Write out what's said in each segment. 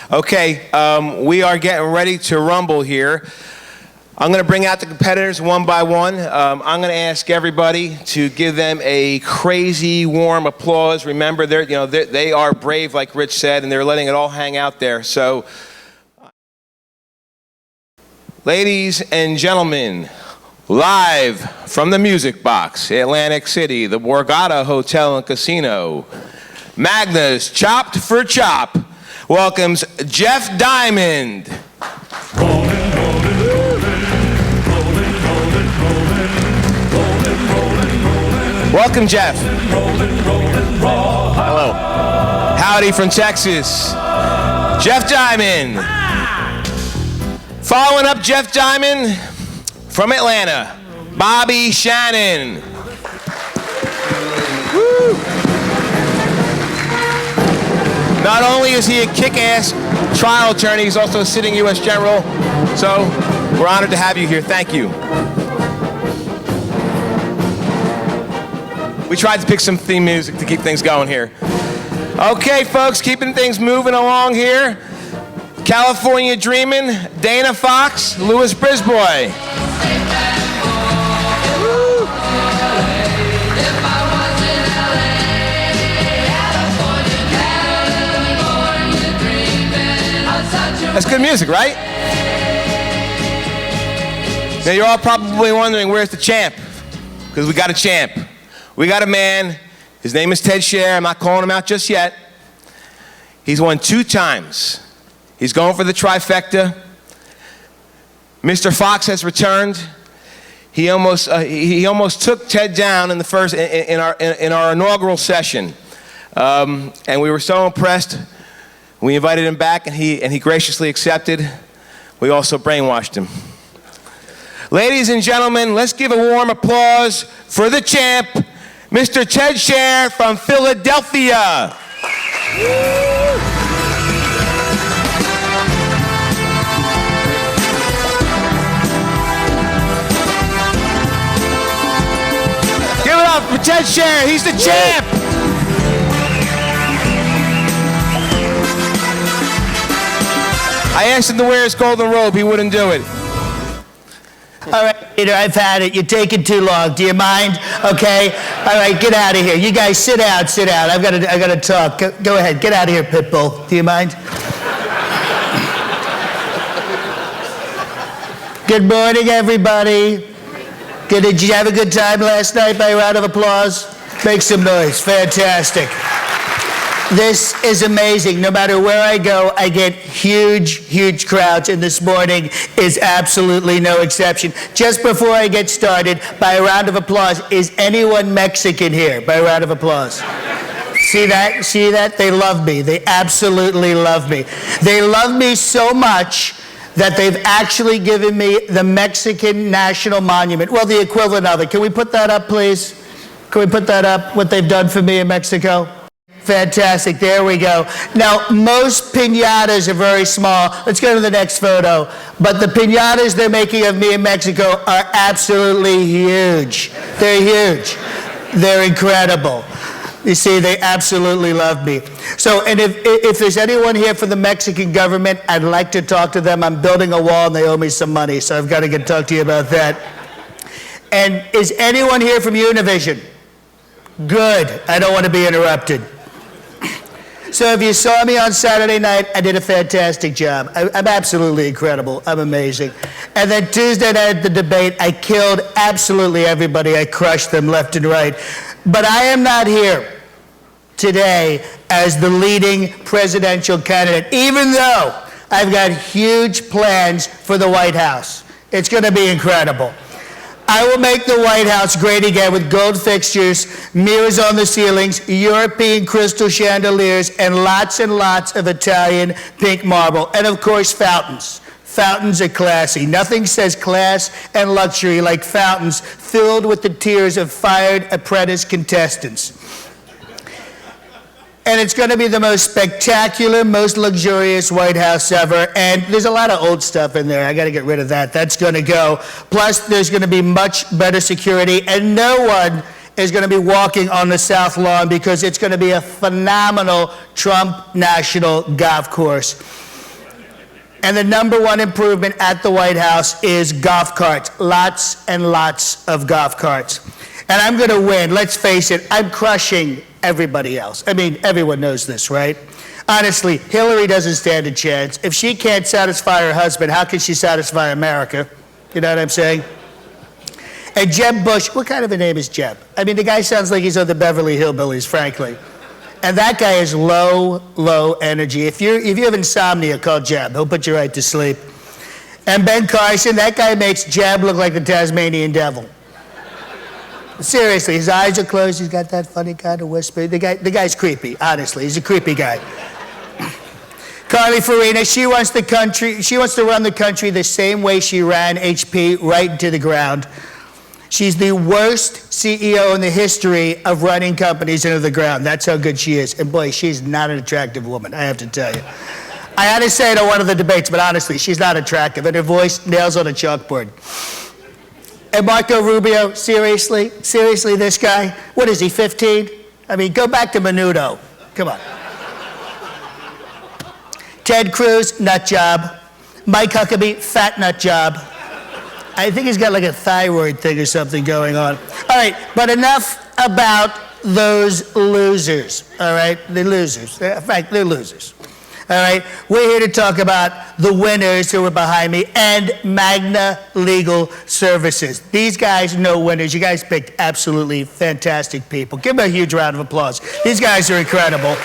Okay, we are getting ready to rumble here. I'm going to bring out the competitors one by one. I'm going to ask everybody to give them a crazy warm applause. Remember, they are brave, like Rich said, and they're letting it all hang out there. So, ladies and gentlemen, live from the Music Box, Atlantic City, the Borgata Hotel and Casino, Magna's Chopped for Chop welcomes Jeff Diamond. Welcome, Jeff. Hello. Howdy from Texas. Jeff Diamond. Following up Jeff Diamond from Atlanta, Bobby Shannon. Woo. Not only is he a kick-ass trial attorney, he's also a sitting U.S. General. So we're honored to have you here. Thank you. We tried to pick some theme music to keep things going here. Okay, folks, keeping things moving along here. California Dreamin', Dana Fox, Louis Brisbois. That's good music, right? Now you're all probably wondering, where's the champ? Because we got a champ. We got a man. His name is Ted Scher. I'm not calling him out just yet. He's won 2 times. He's going for the trifecta. Mr. Fox has returned. He almost took Ted down in the first in our inaugural session, and we were so impressed. We invited him back, and he graciously accepted. We also brainwashed him. Ladies and gentlemen, let's give a warm applause for the champ, Mr. Ted Scher from Philadelphia. Give it up for Ted Scher. He's the champ. I asked him to wear his golden robe. He wouldn't do it. All right, Peter, I've had it. You're taking too long. Do you mind? Okay. All right, get out of here. You guys sit down, sit down. I got to talk. Go ahead. Get out of here, Pitbull. Do you mind? Good morning, everybody. Did you have a good time last night? By a round of applause. Make some noise. Fantastic. This is amazing. No matter where I go, I get huge crowds, and this morning is absolutely no exception. Just before I get started, by a round of applause, is anyone Mexican here? By a round of applause. See that? See that? They love me. They absolutely love me. They love me so much that they've actually given me the Mexican National Monument. Well, the equivalent of it. Can we put that up, please? Can we put that up, what they've done for me in Mexico? Fantastic, there we go. Now, most piñatas are very small. Let's go to the next photo. But the piñatas they're making of me in Mexico are absolutely huge. They're huge. They're incredible. You see, they absolutely love me. So, and if there's anyone here from the Mexican government, I'd like to talk to them. I'm building a wall and they owe me some money, so I've got to talk to you about that. And is anyone here from Univision? Good, I don't want to be interrupted. So if you saw me on Saturday night, I did a fantastic job. I'm absolutely incredible. I'm amazing. And then Tuesday night at the debate, I killed absolutely everybody. I crushed them left and right. But I am not here today as the leading presidential candidate, even though I've got huge plans for the White House. It's going to be incredible. I will make the White House great again with gold fixtures, mirrors on the ceilings, European crystal chandeliers, and lots of Italian pink marble. And of course, fountains. Fountains are classy. Nothing says class and luxury like fountains filled with the tears of fired apprentice contestants. And it's going to be the most spectacular, most luxurious White House ever. And there's a lot of old stuff in there. I got to get rid of that. That's going to go. Plus, there's going to be much better security. And no one is going to be walking on the South Lawn because it's going to be a phenomenal Trump National Golf Course. And the number one improvement at the White House is golf carts. Lots and lots of golf carts. And I'm going to win. Let's face it, I'm crushing everybody else. I mean, everyone knows this, right? Honestly, Hillary doesn't stand a chance. If she can't satisfy her husband, how can she satisfy America? You know what I'm saying? And Jeb Bush, what kind of a name is Jeb? I mean, the guy sounds like he's on the Beverly Hillbillies, frankly. And that guy is low, low energy. If you have insomnia, call Jeb. He'll put you right to sleep. And Ben Carson, that guy makes Jeb look like the Tasmanian devil. Seriously, his eyes are closed. He's got that funny kind of whisper. The guy's creepy, honestly. He's a creepy guy. Carly Fiorina, she wants to run the country the same way she ran HP, right into the ground. She's the worst CEO in the history of running companies into the ground. That's how good she is. And boy, she's not an attractive woman, I have to tell you. I had to say it on one of the debates, but honestly, she's not attractive. And her voice nails on a chalkboard. And Marco Rubio, seriously, this guy? What is he, 15? I mean, go back to Menudo. Come on. Ted Cruz, nut job. Mike Huckabee, fat nut job. I think he's got like a thyroid thing or something going on. All right, but enough about those losers, all right? They're losers. In fact, they're losers. All right, we're here to talk about the winners who are behind me and Magna Legal Services. These guys know winners. You guys picked absolutely fantastic people. Give them a huge round of applause. These guys are incredible.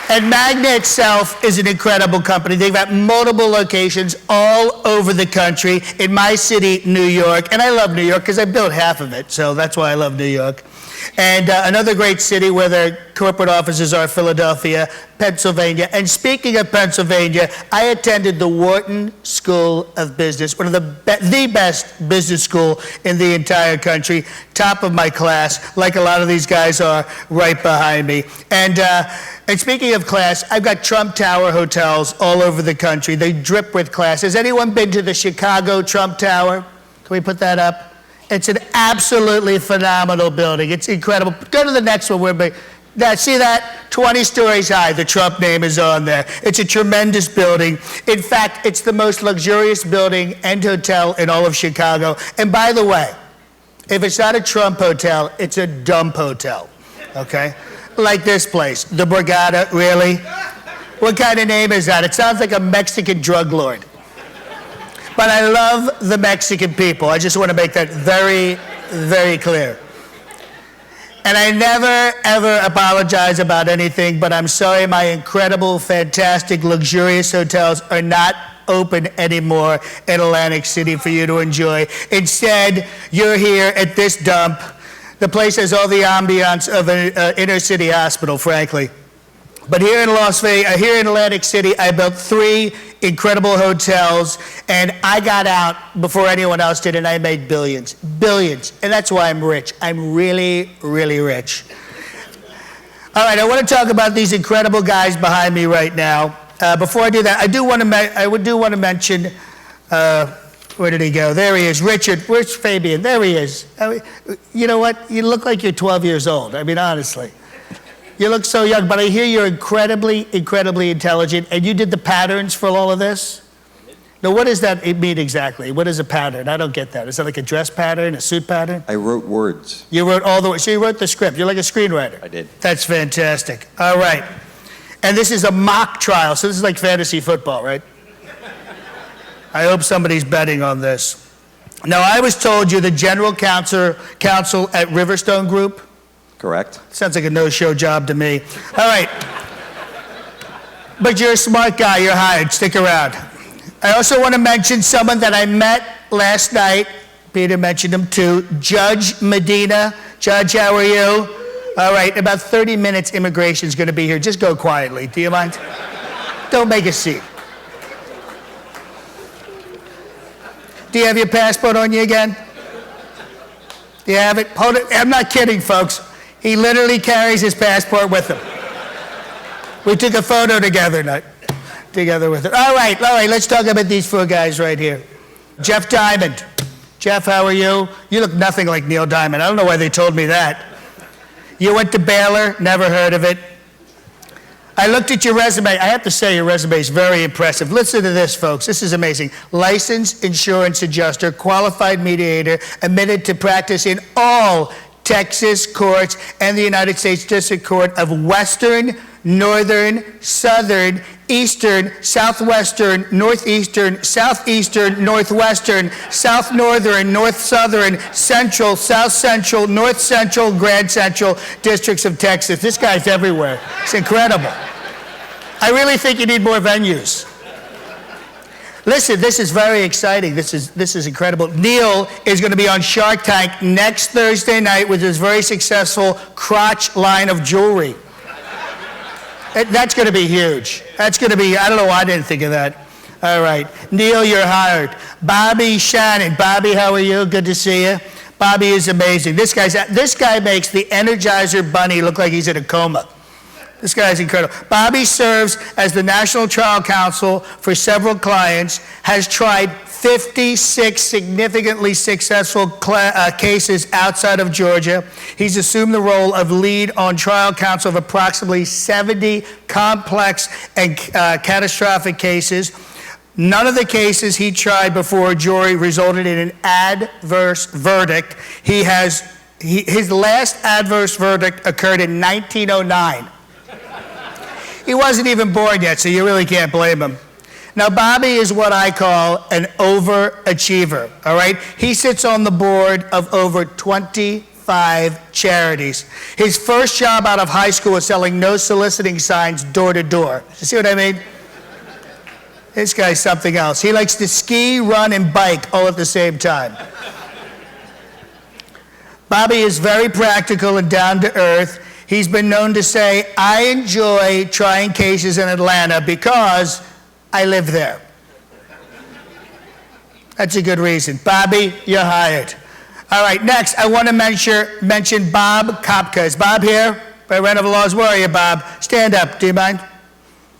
And Magna itself is an incredible company. They've got multiple locations all over the country. In my city, New York, and I love New York because I built half of it, so that's why I love New York. And another great city where their corporate offices are Philadelphia, Pennsylvania. And speaking of Pennsylvania, I attended the Wharton School of Business, one of the best business school in the entire country, top of my class, like a lot of these guys are right behind me. And speaking of class, I've got Trump Tower hotels all over the country. They drip with class. Has anyone been to the Chicago Trump Tower? Can we put that up? It's an absolutely phenomenal building. It's incredible. Go to the next one. Now, see that? 20 stories high. The Trump name is on there. It's a tremendous building. In fact, it's the most luxurious building and hotel in all of Chicago. And by the way, if it's not a Trump hotel, it's a dump hotel, okay? Like this place, the Borgata, really? What kind of name is that? It sounds like a Mexican drug lord. But I love the Mexican people. I just want to make that very, very clear. And I never, ever apologize about anything, but I'm sorry my incredible, fantastic, luxurious hotels are not open anymore in Atlantic City for you to enjoy. Instead, you're here at this dump. The place has all the ambiance of an inner city hospital, frankly. But here in here in Atlantic City, I built 3 incredible hotels, and I got out before anyone else did, and I made billions. Billions. And that's why I'm rich. I'm really, really rich. All right, I want to talk about these incredible guys behind me right now. Before I do that, I do want to mention, where did he go? There he is, Richard. Where's Fabian? There he is. You know what? You look like you're 12 years old. I mean, honestly. You look so young, but I hear you're incredibly, incredibly intelligent, and you did the patterns for all of this? Now, what does that mean exactly? What is a pattern? I don't get that. Is that like a dress pattern, a suit pattern? I wrote words. You wrote all the words. So you wrote the script. You're like a screenwriter. I did. That's fantastic. All right. And this is a mock trial, so this is like fantasy football, right? I hope somebody's betting on this. Now, I was told you're the general counsel at Riverstone Group. Correct. Sounds like a no-show job to me. All right. But you're a smart guy. You're hired. Stick around. I also want to mention someone that I met last night. Peter mentioned him too. Judge Medina. Judge, how are you? All right. In about 30 minutes, immigration's going to be here. Just go quietly. Do you mind? Don't make a scene. Do you have your passport on you again? Do you have it? Hold it. I'm not kidding, folks. He literally carries his passport with him. We took a photo together with it. All right, let's talk about these 4 guys right here. Jeff Diamond. Jeff, how are you? You look nothing like Neil Diamond. I don't know why they told me that. You went to Baylor, never heard of it. I looked at your resume. I have to say your resume is very impressive. Listen to this, folks. This is amazing. Licensed insurance adjuster, qualified mediator, admitted to practice in all Texas courts and the United States District Court of Western, Northern, Southern, Eastern, Southwestern, Northeastern, Southeastern, Northwestern, South Northern, North Southern, Central, South Central, North Central, Grand Central districts of Texas. This guy's everywhere. It's incredible. I really think you need more venues. Listen, this is very exciting. This is incredible. Neil is going to be on Shark Tank next Thursday night with his very successful crotch line of jewelry. That's going to be huge. That's going to be, I don't know why I didn't think of that. All right. Neil, you're hired. Bobby Shannon. Bobby, how are you? Good to see you. Bobby is amazing. This guy makes the Energizer Bunny look like he's in a coma. This guy's incredible. Bobby serves as the National Trial Counsel for several clients, has tried 56 significantly successful cases outside of Georgia. He's assumed the role of lead on trial counsel of approximately 70 complex and catastrophic cases. None of the cases he tried before a jury resulted in an adverse verdict. His last adverse verdict occurred in 1909. He wasn't even born yet, so you really can't blame him. Now, Bobby is what I call an overachiever, all right? He sits on the board of over 25 charities. His first job out of high school was selling no soliciting signs door to door. You see what I mean? This guy's something else. He likes to ski, run, and bike all at the same time. Bobby is very practical and down to earth. He's been known to say, I enjoy trying cases in Atlanta because I live there. That's a good reason. Bobby, you're hired. All right, next, I want to mention Bob Kopka. Is Bob here? By right of laws, where are you, Bob? Stand up, do you mind?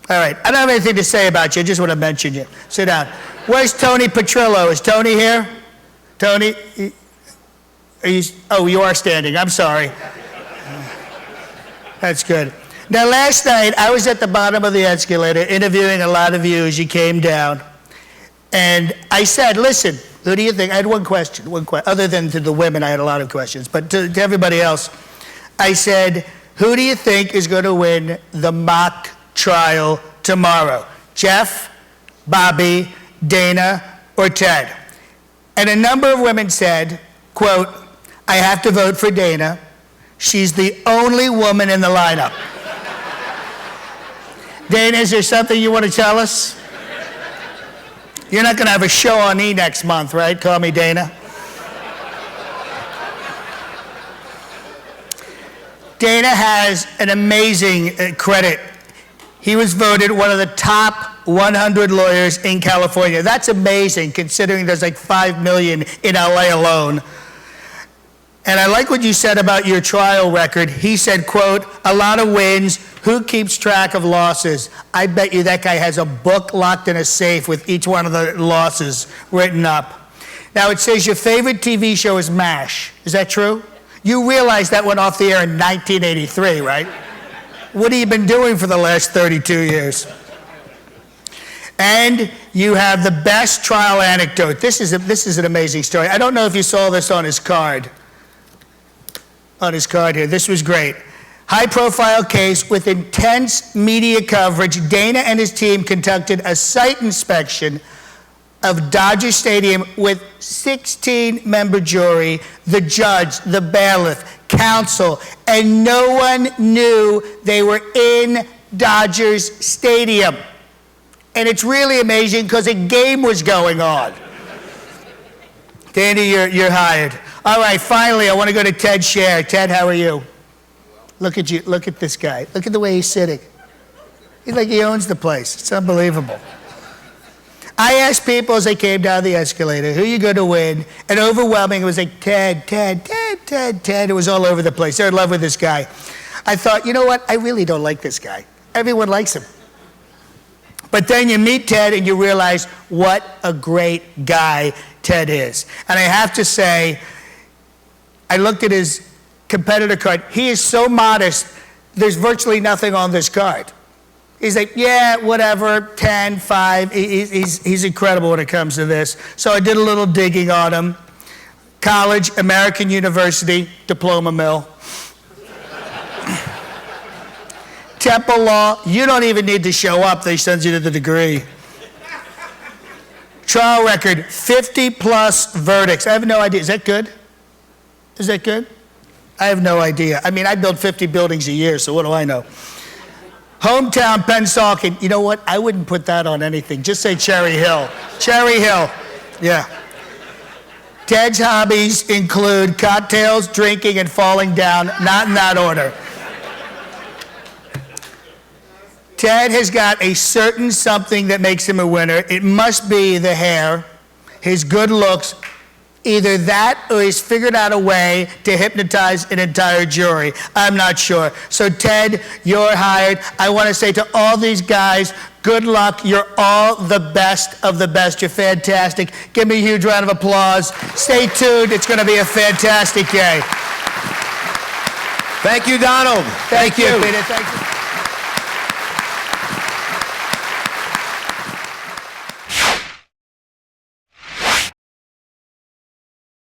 All right, I don't have anything to say about you, I just want to mention you. Sit down. Where's Tony Petrillo? Is Tony here? Tony, you are standing, I'm sorry. That's good. Now, last night, I was at the bottom of the escalator interviewing a lot of you as you came down. And I said, listen, who do you think? I had one question. Other than to the women, I had a lot of questions. But to everybody else, I said, who do you think is going to win the mock trial tomorrow? Jeff, Bobby, Dana, or Ted? And a number of women said, quote, I have to vote for Dana. She's the only woman in the lineup. Dana, is there something you want to tell us? You're not going to have a show on E! next month, right? Call me Dana. Dana has an amazing credit. He was voted one of the top 100 lawyers in California. That's amazing, considering there's like 5 million in LA alone. And I like what you said about your trial record. He said, quote, a lot of wins. Who keeps track of losses? I bet you that guy has a book locked in a safe with each one of the losses written up. Now, it says your favorite TV show is MASH. Is that true? You realize that went off the air in 1983, right? What have you been doing for the last 32 years? And you have the best trial anecdote. This is an amazing story. I don't know if you saw this on his card. On his card here. This was great. High-profile case with intense media coverage. Dana and his team conducted a site inspection of Dodger Stadium with 16-member jury, the judge, the bailiff, counsel, and no one knew they were in Dodgers Stadium. And it's really amazing because a game was going on. Danny, you're hired. All right, finally, I want to go to Ted Scher. Ted, how are you? Look at you. Look at this guy. Look at the way he's sitting. He's like he owns the place. It's unbelievable. I asked people as they came down the escalator, who are you going to win? And overwhelming, it was like, Ted, Ted, Ted, Ted, Ted. It was all over the place. They're in love with this guy. I thought, you know what? I really don't like this guy. Everyone likes him. But then you meet Ted and you realize what a great guy Ted is. And I have to say, I looked at his competitor card. He is so modest, there's virtually nothing on this card. He's like, yeah, whatever, 10, 5. He's incredible when it comes to this. So I did a little digging on him. College, American University, diploma mill. Temple Law, you don't even need to show up. They send you to the degree. Trial record, 50 plus verdicts. I have no idea. Is that good? Is that good? I have no idea. I mean, I build 50 buildings a year, so what do I know? Hometown, Pennsauken. You know what? I wouldn't put that on anything. Just say Cherry Hill. Cherry Hill. Yeah. Ted's hobbies include cocktails, drinking, and falling down. Not in that order. Ted has got a certain something that makes him a winner. It must be the hair, his good looks, either that or he's figured out a way to hypnotize an entire jury. I'm not sure. So Ted, you're hired. I want to say to all these guys, good luck. You're all the best of the best. You're fantastic. Give me a huge round of applause. Stay tuned. It's going to be a fantastic day. Thank you, Donald. Thank you, Peter. Thank you.